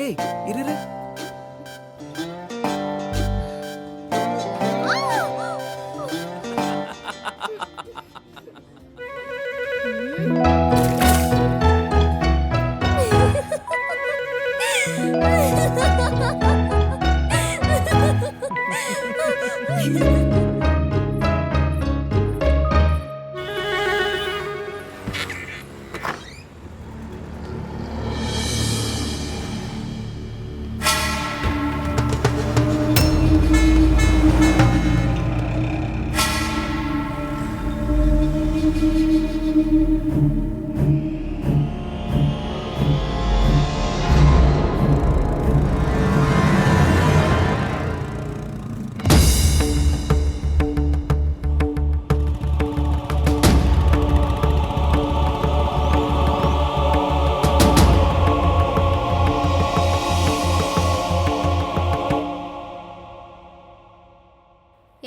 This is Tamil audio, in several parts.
ஏய் இரு இரு.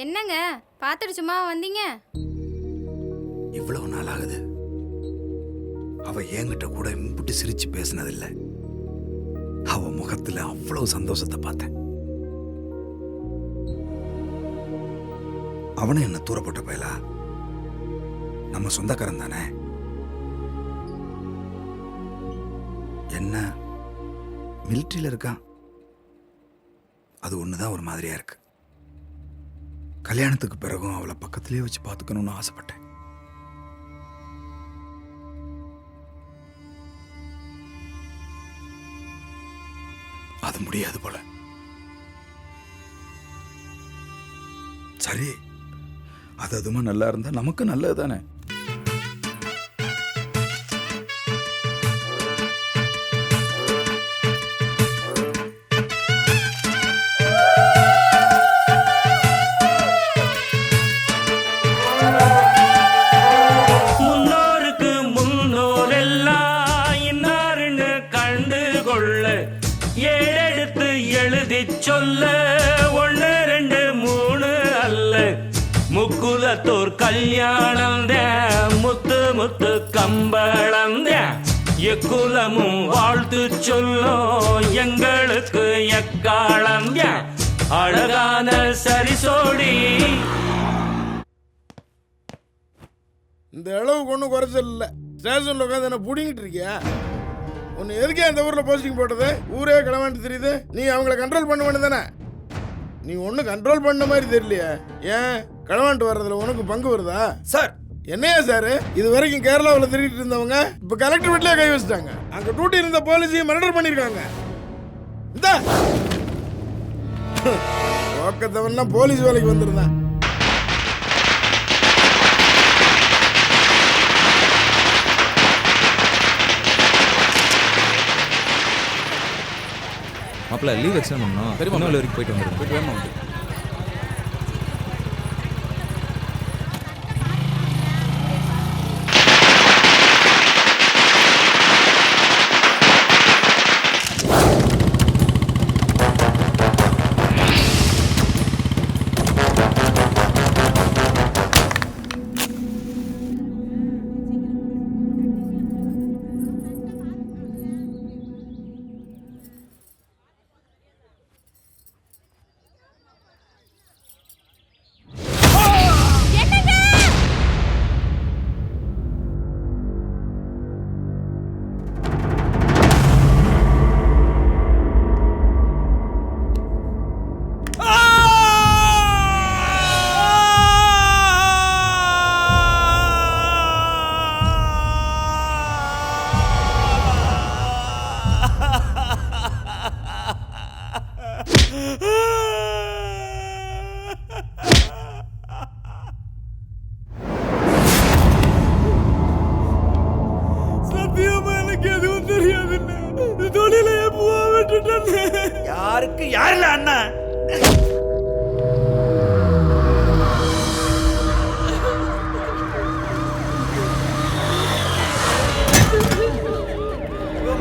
என்னங்க பார்த்துட்டு சும்மா வந்தீங்க? இவ்வளவு நாள் ஆகுது அவ என்கிட்ட கூட இம்புட்டு சிரிச்சு பேசினதில்ல. அவ முகத்துல அவ்வளவு சந்தோஷத்தை பார்த்தேன். அவனும் என்ன தூரப்பட்ட பயலா, நம்ம சொந்தக்காரன் தானே. என்ன மிலிட்டரியில இருக்கான், அது ஒண்ணுதான் ஒரு மாதிரியா இருக்கு. கல்யாணத்துக்கு பிறகும் அவளை பக்கத்திலே வச்சு பார்த்துக்கணும்னு ஆசைப்பட்டேன். அது முடியாது போல. சரி, அது அதுமா நல்லா இருந்தா நமக்கு நல்லது தானே. சொல்ல 1 2 3 அல்ல, முக்குலத்தோர் கல்யாணம் முத்து முத்து கம்பளம் எக்குலமும் வாழ்த்து சொல்லும் எங்களுக்கு எக்காலம் அழகான சரிசோடி. இந்த அளவுக்கு ஒன்றும் குறைச்சல் இல்லை. ஸ்டேஷன்ல உட்காந்து என்ன புடிங்கிட்டு இருக்கியா? உன்னை எதுக்கே அந்த ஊரில் போஸ்டிங் போட்டது? ஊரே கிளம்பிட்டு தெரியுது. நீ அவங்கள கண்ட்ரோல் பண்ண வேண்டியது தானே. நீ ஒன்றும் கண்ட்ரோல் பண்ண மாதிரி தெரியலையே. ஏன் கிளம்பிட்டு வர்றதுல உனக்கு பங்கு வருதா? சார் என்னையா சார், இது வரைக்கும் கேரளாவில் திருடிட்டு இருந்தவங்க இப்போ கலெக்டர் வீட்டிலே கை வச்சுட்டாங்க. அங்கே டியூட்டி இருந்த போலீஸையும் மர்டர் பண்ணியிருக்காங்க. இந்த பக்கத்தவன்னா போலீஸ் வேலைக்கு வந்துருந்தான். மாப்பிள்ள லீவ் எக்ஸ்டெண்ட் பண்ணணும். பெருமாள் வரைக்கும் போயிட்டு வந்துடுங்க. யாருக்கு யாருல அண்ணா?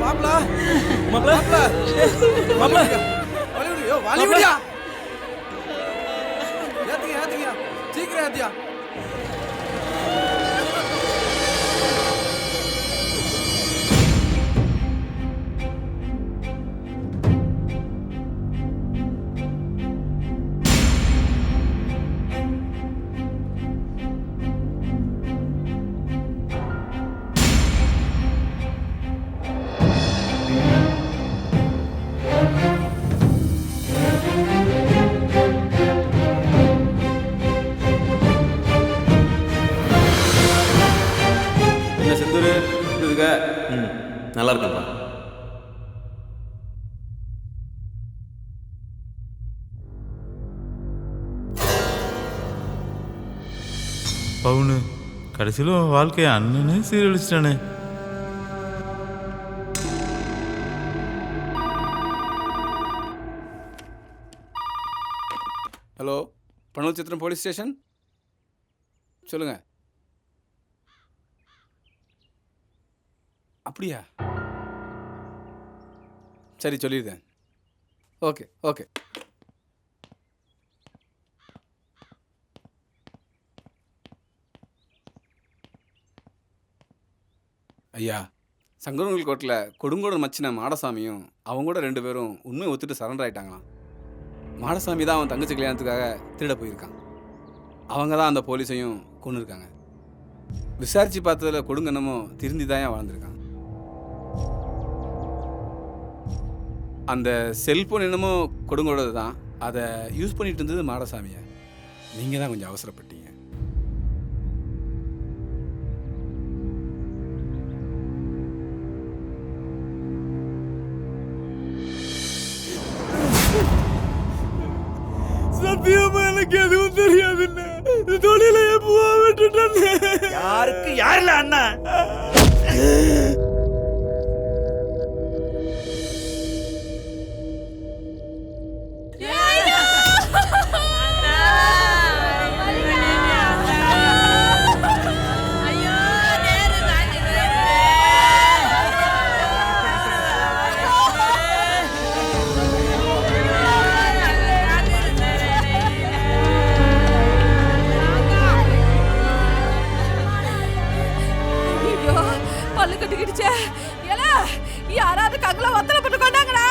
மாப்பிள மாப்ள மாப்ள வாலிபடியா ஏத்தியா சீக்கிரம் ஏத்தியா என்ன செந்தூர் இருக்க? நல்லா இருக்குப்பா. பவுனு கடைசியில் வாழ்க்கையை அண்ணனே சீரழிச்சிட்டானே. ஹலோ, பனூர் சித்திரம் போலீஸ் ஸ்டேஷன் சொல்லுங்க. அப்படியா? சரி சொல்லிடுறேன். Okay okay. ஐயா, சங்கரன்கோவில் கோர்ட்டில் கொடுங்கோடன் மச்சின மாடசாமியும் அவங்க கூட 2 பேரும் உண்மையை ஒத்துட்டு சரண்டர் ஆயிட்டாங்களாம். மாடசாமி தான் அவன் தங்கச்சி கல்யாணத்துக்காக திருட போயிருக்கான். அவங்க தான் அந்த போலீஸையும் கொண்டு இருக்காங்க. விசாரித்து பார்த்ததில் கொடுங்கன்னமோ திருந்தி தான் வாழ்ந்துருக்கான். அந்த செல்ஃபோன் என்னமோ கொடுங்கோடது தான், அதை யூஸ் பண்ணிட்டு இருந்தது மாடசாமியை. நீங்கள் தான் கொஞ்சம் அவசரப்பட்டீங்க. சத்தியமா எனக்கு எதுவும் தெரியாதுன்னு தொழில எப்போ விட்டுட்டேன். யாருக்கு யாருல அண்ணா? பல்லு கட்டிக்கிடுச்சே. ஏலா, யாராவது கங்கல வத்தல போட்டு கொண்டாங்கடா.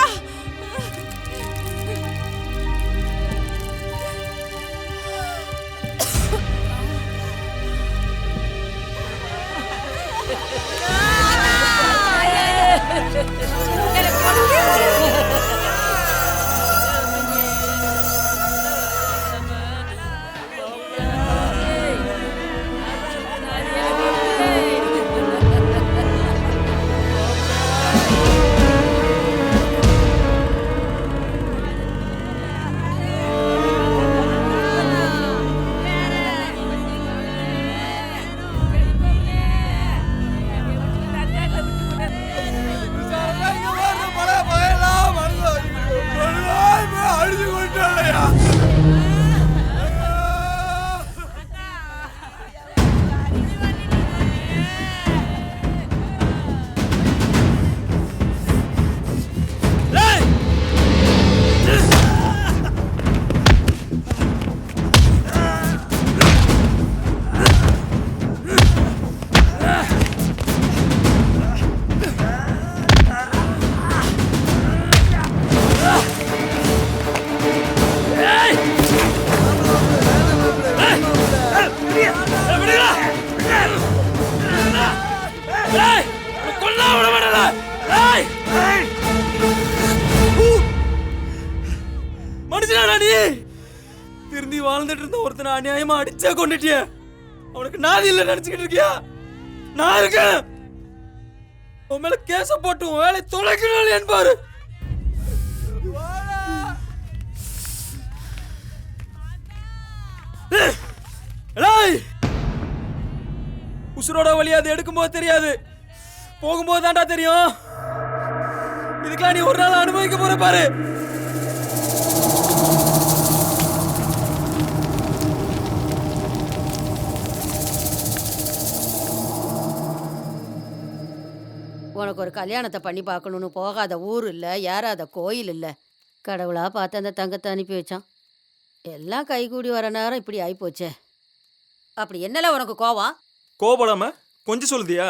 மனுஷனா நீ? திருந்தி வாழ்ந்துட்டு இருந்த ஒருத்தனை அநியாயமா அடிச்சா கொண்டுட்டிய. அவனுக்கு நாதி இல்லை நினைச்சுக்கிட்டு இருக்கியா? நான் இருக்கேன். உன் மேல கேச போட்டு உன் வேலை தொலைக்கணும் என்பாரு. உசுரோட வழி அது எடுக்கும்போது தெரியாது, போகும்போது தான்டா தெரியும். இதுக்கெல்லாம் நீ ஒரு நாள் அனுபவிக்க போற பாரு. உனக்கு ஒரு கல்யாணத்தை பண்ணி பார்க்கணும்னு போகாத ஊர் இல்லை, ஏறாத கோயில் இல்லை. கடவுளா பார்த்து அந்த தங்கத்தை அனுப்பி வச்சான். எல்லாம் கைகூடி வர நேரம் இப்படி ஆயிப்போச்சே. அப்படி என்னல உனக்கு கோவம்? கோபப்படாம கொஞ்சம் சொல்லுதியா?